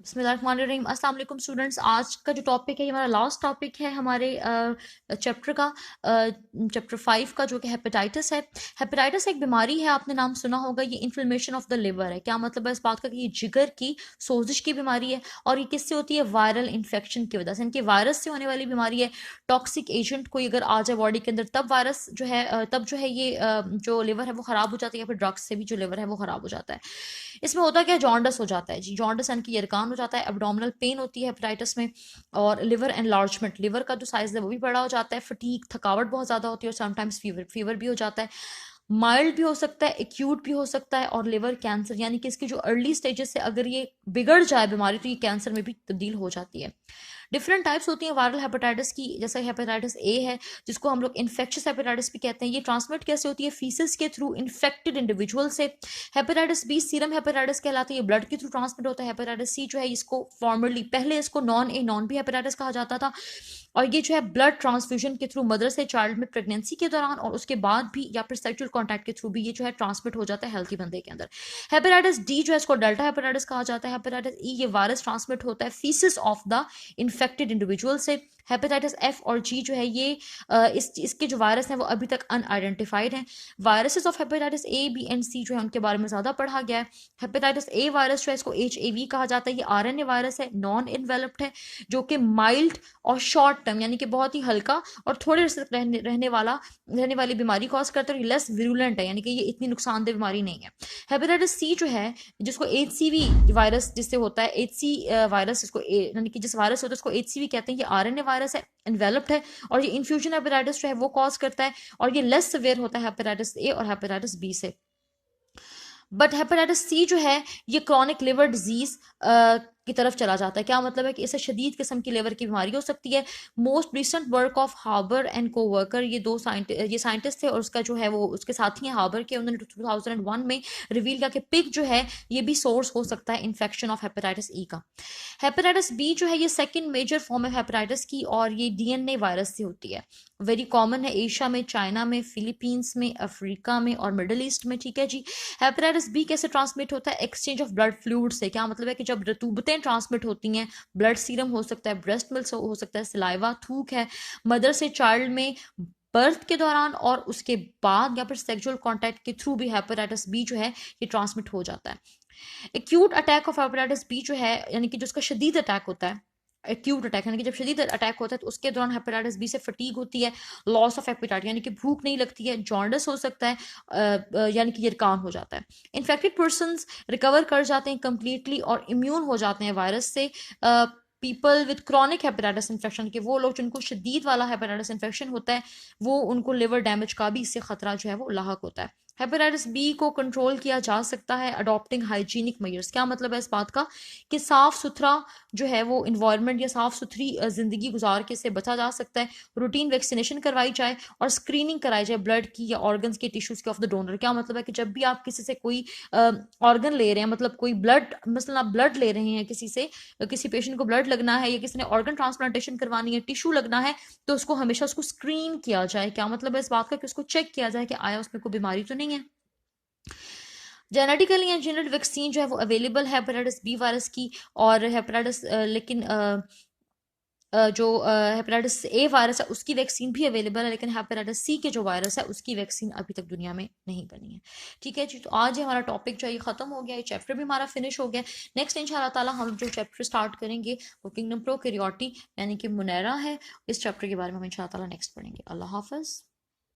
बिस्मिल्लाहिर्रहमानिर्रहीम। अस्सलाम वालेकुम स्टूडेंट्स। आज का जो टॉपिक है ये हमारा लास्ट टॉपिक है हमारे चैप्टर का, चैप्टर 5 का, जो कि हेपेटाइटिस है। हेपेटाइटिस एक बीमारी है, आपने नाम सुना होगा। ये इन्फ्लेमेशन ऑफ द लिवर है। क्या मतलब है इस बात का कि ये जिगर की सोजिश की बीमारी है और ये किससे होती है? वायरल इन्फेक्शन की वजह से, इनके वायरस से होने वाली बीमारी है। टॉक्सिक एजेंट कोई अगर आ जाए बॉडी के अंदर तब वायरस जो है तब जो है ये जो लिवर है वो ख़राब हो जाता है, या फिर ड्रग्स से भी जो लिवर है वो ख़राब हो जाता है। इसमें होता क्या है? जॉन्डस हो जाता है जी, जॉन्डस यानी कि यरकान हो जाता है, एब्डोमिनल पेन होती है हेपेटाइटिस में, और लिवर एनलार्जमेंट, लिवर का जो साइज है वो भी बड़ा हो जाता है, फटीक, थकावट बहुत ज़्यादा होती है, और समटाइम्स फीवर फीवर भी हो जाता है। माइल्ड भी हो सकता है, एक्यूट भी हो सकता है, और लिवर कैंसर यानी कि इसकी जो अर्ली स्टेजेस से अगर ये बिगड़ जाए बीमारी तो ये कैंसर में भी तब्दील हो जाती है। डिफरेंट टाइप्स होती हैं वायरल हेपेटाइटिस की, जैसे हेपेटाइटिस ए है जिसको हम लोग इन्फेक्शियस हेपेटाइटिस भी कहते हैं। ये ट्रांसमिट कैसे होती है? फीसिस के थ्रू इन्फेक्टेड इंडिविजुअल से। हेपेटाइटिस बी सीरम हेपेटाइटिस कहलाता है, ये ब्लड के थ्रू ट्रांसमिट होता है। हेपेटाइटिस सी जो है इसको फॉर्मरली पहले इसको non A non B hepatitis कहा जाता था, और ये जो है ब्लड ट्रांसफ्यूजन के थ्रू मदर से चाइल्ड में प्रेगनेंसी के दौरान और उसके बाद भी, या फिर सेक्सुअल कॉन्टैक्ट के थ्रू भी ये जो है ट्रांसमिट हो जाता है हेल्थी बंदे के अंदर। हेपेटाइटिस डी जो है इसको डेल्टा हेपेटाइटिस कहा जाता है। हेपेटाइटिस ई ये वायरस ट्रांसमिट होता है faeces of the infected individual से। हेपेटाइटिस एफ और जी जो है ये इसके जो वायरस हैं वो अभी तक अनआइडेंटिफाइड हैं। Viruses of hepatitis A B and C जो है उनके बारे में ज़्यादा पढ़ा गया है। हेपेटाइटिस ए वायरस जो है इसको HAV कहा जाता है, ये RNA वायरस है, नॉन इन्वेलप्ड है, जो कि माइल्ड और शॉर्ट टर्म यानी कि बहुत ही हल्का और थोड़े अर्से तक रहने वाली बीमारी कॉज करता है, और लेस विरुलेंट है यानी कि ये इतनी नुकसानदेह बीमारी नहीं है। हेपेटाइटिस सी जो है जिसको HCV वायरस जिससे होता है, वायरस इसको यानी कि जिस वायरस होता है उसको HCV कहते हैं, ये RNA वायरस है, इन्वेलप्ड है, और ये इन्फ्यूजन हेपेटाइटिस जो है वो कॉज करता है, और ये लेस सिवियर होता है हेपेटाइटिस ए और हेपेटाइटिस बी से। बट हेपेटाइटिस सी जो है ये क्रॉनिक लिवर डिजीज की तरफ चला जाता है। क्या मतलब है कि इसे शदीद किस्म की लिवर की बीमारी हो सकती है। Most recent work of Harbour and coworker, ये साइंटिस्ट थे और उसका जो है वो उसके साथी हैं हार्बर के, उन्होंने 2001 में रिवील किया कि पिग जो है ये भी सोर्स हो सकता है इन्फेक्शन ऑफ हेपेटाइटिस ई का। हेपेटाइटिस बी जो है ये सेकेंड मेजर फॉर्म है हेपेटाइटिस की, और ये DNA वायरस से होती है। वेरी कॉमन है एशिया में, चाइना में, फिलीपींस में, अफ्रीका में और मिडल ईस्ट में। ठीक है जी। हेपेटाइटिस बी कैसे ट्रांसमिट होता है? एक्सचेंज ऑफ ब्लड फ्लूइड से। क्या मतलब है कि जब रतूबतें ट्रांसमिट होती हैं, ब्लड सीरम हो सकता है, ब्रेस्ट मिल्क हो सकता है, सलाइवा, थूक है, मदर से चाइल्ड में बर्थ के दौरान और उसके बाद, या फिर सेक्सुअल कॉन्टैक्ट के थ्रू भी हेपेटाइटिस बी जो है ये ट्रांसमिट हो जाता है। Acute attack of hepatitis B जो है यानी कि जिसका शदीद अटैक होता है, एक्यूट अटैक यानी कि जब शदीद अटैक होता है तो उसके दौरान हेपेटाइटिस बी से फटीग होती है, लॉस ऑफ एपिटाइट यानी कि भूख नहीं लगती है, जॉन्डिस हो सकता है, यानी कि यरकान हो जाता है। इन्फेक्टेड पर्सनस रिकवर कर जाते हैं कम्प्लीटली और इम्यून हो जाते हैं वायरस से। People with chronic hepatitis infection के वो लोग जिनको शदीद वाला हेपेटाइटिस इन्फेक्शन होता है वो उनको लिवर डैमेज का भी इससे खतरा जो है वो लाक होता है। हेपेटाइटिस बी को कंट्रोल किया जा सकता है अडॉप्टिंग हाइजीनिक मेजर्स। क्या मतलब है इस बात का कि साफ सुथरा जो है वो इन्वायरमेंट या साफ सुथरी ज़िंदगी गुजार के इससे बचा जा सकता है। रूटीन वैक्सीनेशन करवाई जाए और स्क्रीनिंग कराई जाए ब्लड की या ऑर्गन्स के टिश्यूज़ के ऑफ द डोनर। क्या मतलब है कि जब भी आप किसी से कोई ऑर्गन ले रहे हैं, मतलब कोई ब्लड, मसलन आप ब्लड ले रहे हैं किसी से, किसी पेशेंट को ब्लड लगना है या किसी ने ऑर्गन ट्रांसप्लांटेशन करवानी है, टिश्यू लगना है, तो उसको हमेशा उसको स्क्रीन किया जाए। क्या मतलब है इस बात का कि उसको चेक किया जाए कि आया उसमें कोई बीमारी तो नहीं है। जेनेटिकली इंजीनियर्ड वैक्सीन जो है वो अवेलेबल है हेपेटाइटिस बी वायरस की, और हेपेटाइटिस लेकिन जो हेपेटाइटिस ए वायरस है उसकी वैक्सीन भी अवेलेबल है, लेकिन हेपेटाइटिस सी के जो वायरस है उसकी वैक्सीन अभी तक दुनिया में नहीं बनी है। ठीक है जी। तो आज ही हमारा टॉपिक जो है ये खत्म हो गया, ये चैप्टर भी हमारा फिनिश हो गया। नेक्स्ट इंशाल्लाह ताला हम जो चैप्टर स्टार्ट करेंगे वो किंगडम प्रोकैरियोटी यानी कि मुनैरा है। इस चैप्टर के बारे में हम इंशाल्लाह ताला नेक्स्ट पढ़ेंगे। अल्लाह हाफिज़।